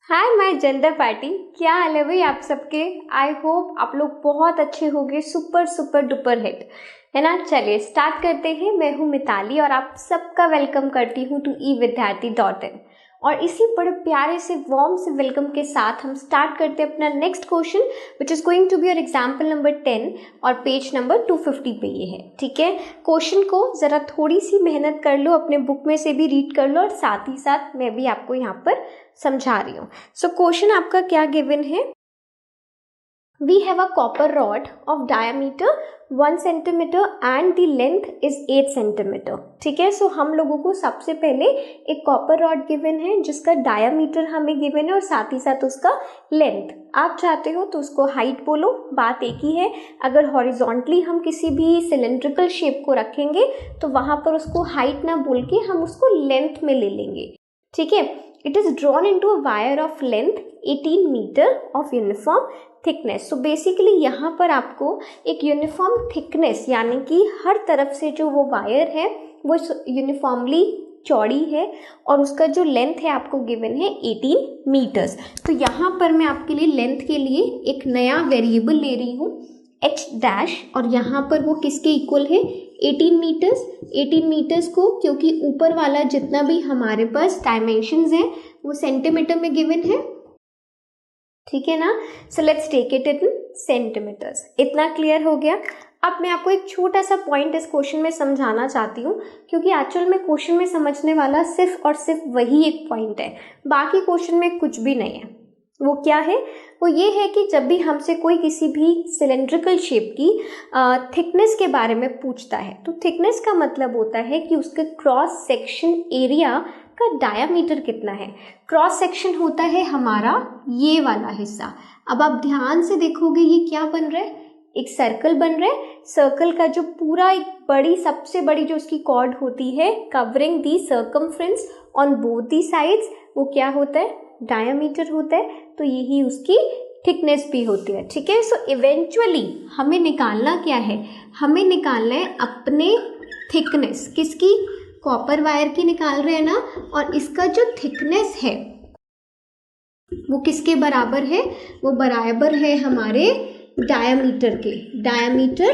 Hi my gender party, क्या हाल है भाई आप सबके। आई होप आप लोग बहुत अच्छे होंगे, सुपर सुपर डुपर हिट है ना। चलिए स्टार्ट करते हैं। मैं हूँ मिताली और आप सबका वेलकम करती हूँ टू evidyarthi.in। और इसी बड़े प्यारे से वार्म से वेलकम के साथ हम स्टार्ट करते हैं अपना next question which is going to be your example number 10 और पेज नंबर 250 पे ये है। ठीक है, क्वेश्चन को जरा थोड़ी सी मेहनत कर लो, अपने बुक में से भी रीड कर लो और साथ ही साथ मैं भी आपको यहाँ पर समझा रही हूँ। सो क्वेश्चन आपका क्या गिवन है। We have a copper rod of diameter 1 centimeter and the length is 8 centimeter। ठीक है, सो हम लोगों को सबसे पहले एक कॉपर रॉड गिवन है जिसका डायामीटर हमें गिवन है और साथ ही साथ उसका लेंथ। आप चाहते हो तो उसको हाइट बोलो, बात एक ही है। अगर हॉरिजॉन्टली हम किसी भी सिलेंड्रिकल शेप को रखेंगे तो वहां पर उसको हाइट ना बोल के हम उसको लेंथ में ले लेंगे। ठीक है, it is drawn into a wire of length 18 metre of uniform thickness. So basically यहाँ पर आपको एक यूनिफॉर्म थिकनेस यानी कि हर तरफ से जो वो वायर है वो यूनिफॉर्मली चौड़ी है और उसका जो लेंथ है आपको गिवन है 18 मीटर्स। तो यहाँ पर मैं आपके लिए लेंथ के लिए एक नया वेरिएबल ले रही हूँ एच डैश, और यहाँ पर वो किसके इक्वल है 18 मीटर्स। 18 मीटर्स को क्योंकि ऊपर वाला जितना भी हमारे पास डायमेंशंस है वो सेंटीमीटर में गिवन है, ठीक है ना। So let's take it in centimetres. इतना क्लियर हो गया। अब मैं आपको एक छोटा सा पॉइंट इस क्वेश्चन में समझाना चाहती हूँ क्योंकि एक्चुअल में क्वेश्चन में समझने वाला सिर्फ और सिर्फ वही एक पॉइंट है, बाकी क्वेश्चन में कुछ भी नहीं है। वो क्या है? वो ये है कि जब भी हमसे कोई किसी भी सिलेंड्रिकल शेप की थिकनेस के बारे में पूछता है तो थिकनेस का मतलब होता है कि उसके क्रॉस सेक्शन एरिया का डायामीटर कितना है। क्रॉस सेक्शन होता है हमारा ये वाला हिस्सा। अब आप ध्यान से देखोगे ये क्या बन रहा है, एक सर्कल बन रहा है। सर्कल का जो पूरा एक बड़ी सबसे बड़ी जो उसकी कॉर्ड होती है covering the circumference on both the sides, वो क्या होता है, डायामीटर होता है। तो यही उसकी थिकनेस भी होती है। ठीक है, सो इवेंचुअली हमें निकालना क्या है, हमें निकालना है अपने थिकनेस किसकी, कॉपर वायर की निकाल रहे हैं ना। और इसका जो थिकनेस है वो किसके बराबर है, वो बराबर है हमारे डायामीटर के, diameter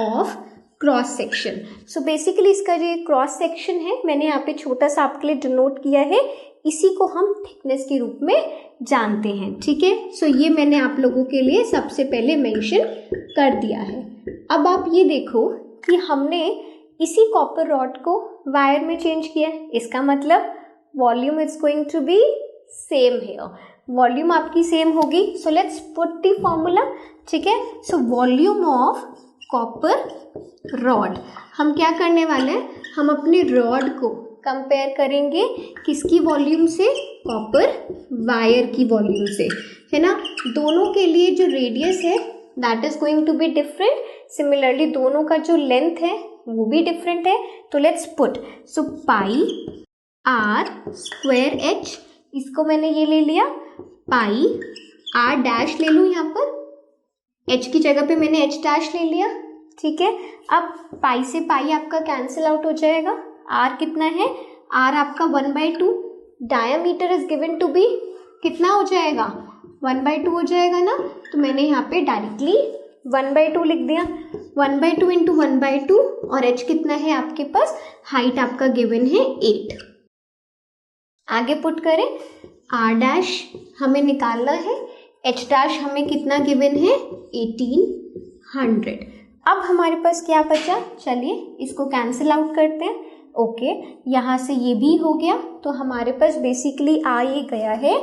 of cross section. So basically इसका जो क्रॉस सेक्शन है मैंने यहाँ पे छोटा सा आपके लिए डिनोट किया है, इसी को हम थिकनेस के रूप में जानते हैं। ठीक है, सो ये मैंने आप लोगों के लिए सबसे पहले मेंशन कर दिया है। अब आप ये देखो कि हमने इसी कॉपर रॉड को वायर में चेंज किया, इसका मतलब volume is going to be same here, volume आपकी सेम होगी। So let's put the formula. ठीक है, so volume of copper rod, हम क्या करने वाले हैं, हम अपने रॉड को कंपेयर करेंगे किसकी वॉल्यूम से, कॉपर वायर की वॉल्यूम से, है ना। दोनों के लिए जो रेडियस है that is going to be different. Similarly दोनों का जो लेंथ है वो भी डिफरेंट है। तो let's put, so pi r square h, इसको मैंने ये ले लिया, पाई आर डैश ले लूँ, यहाँ पर एच की जगह पे मैंने एच डैश ले लिया। ठीक है, अब पाई से पाई आपका कैंसिल आउट हो जाएगा। आर कितना है, आर आपका 1/2, diameter is given to be कितना हो जाएगा, 1/2 हो जाएगा ना। तो मैंने यहाँ पे डायरेक्टली 1/2 लिख दिया, 1/2 इंटू 1/2, और एच कितना है आपके पास, हाइट आपका गिवन है 8। आगे पुट करें, आर डैश हमें निकालना है, एच डैश हमें कितना गिवन है 1800। अब हमारे पास क्या बचा, चलिए इसको कैंसिल आउट करते हैं। ओके, यहाँ से ये भी हो गया, तो हमारे पास बेसिकली आ ये गया है।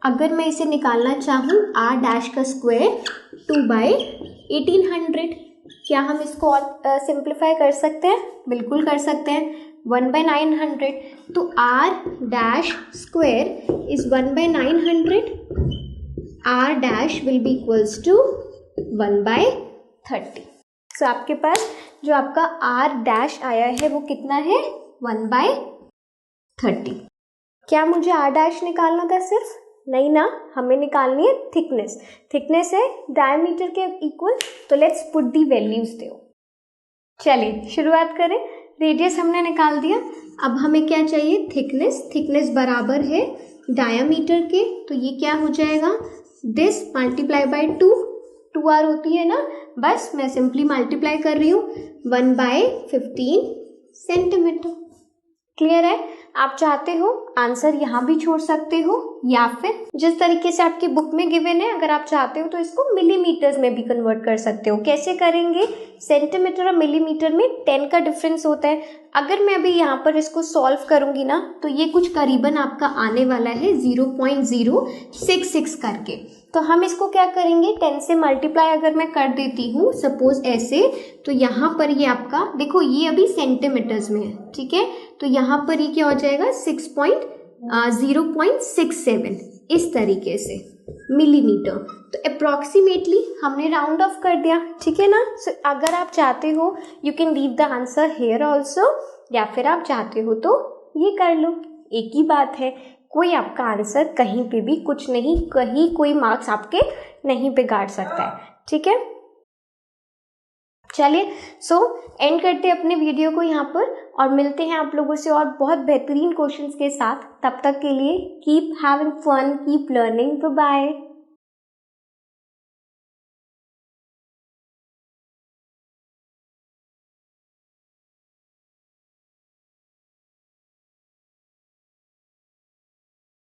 अगर मैं इसे निकालना चाहूँ आर डैश का स्क्वायर 2/1800, क्या हम इसको और सिंप्लीफाई कर सकते हैं, बिल्कुल कर सकते हैं, 1/900। तो r dash square is 1/900, r dash will be equals to 1/30। So आपके पास जो आपका आर डैश आया है वो कितना है, 1/30। क्या मुझे आर डैश निकालना था सिर्फ, नहीं ना, हमें निकालनी है थिकनेस। थिकनेस है डायमीटर के इक्वल, तो लेट्स पुट दी वैल्यूज दो। चलिए शुरुआत करें। रेडियस हमने निकाल दिया, अब हमें क्या चाहिए, थिकनेस। थिकनेस बराबर है डायामीटर के, तो ये क्या हो जाएगा, दिस मल्टीप्लाई बाय 2r होती है ना, बस मैं सिंपली मल्टीप्लाई कर रही हूँ 1/15 सेंटीमीटर। क्लियर है? आप चाहते हो आंसर यहाँ भी छोड़ सकते हो, या फिर जिस तरीके से आपकी बुक में गिवन है, अगर आप चाहते हो तो इसको मिलीमीटर्स में भी कन्वर्ट कर सकते हो। कैसे करेंगे? सेंटीमीटर और मिलीमीटर में 10 का डिफरेंस होता है। अगर मैं अभी यहाँ पर इसको सॉल्व करूंगी ना, तो ये कुछ करीबन आपका आने वाला है 0.066 करके। तो हम इसको क्या करेंगे, 10 से मल्टीप्लाई अगर मैं कर देती हूँ सपोज ऐसे, तो यहाँ पर ये आपका देखो, ये अभी सेंटीमीटर्स में है, ठीक है, तो यहाँ पर ये क्या हो जाएगा 0.67 इस तरीके से मिलीमीटर। तो अप्रोक्सीमेटली हमने राउंड ऑफ कर दिया, ठीक है ना। सो अगर आप चाहते हो you can leave the answer here also, या फिर आप चाहते हो तो ये कर लो, एक ही बात है। कोई आपका आंसर कहीं पे भी कुछ नहीं, कहीं कोई मार्क्स आपके नहीं बिगाड़ सकता है, ठीक है। चलिए एंड करते हैं अपने वीडियो को यहाँ पर, और मिलते हैं आप लोगों से और बहुत बेहतरीन क्वेश्चंस के साथ। तब तक के लिए keep having fun, keep learning, bye bye.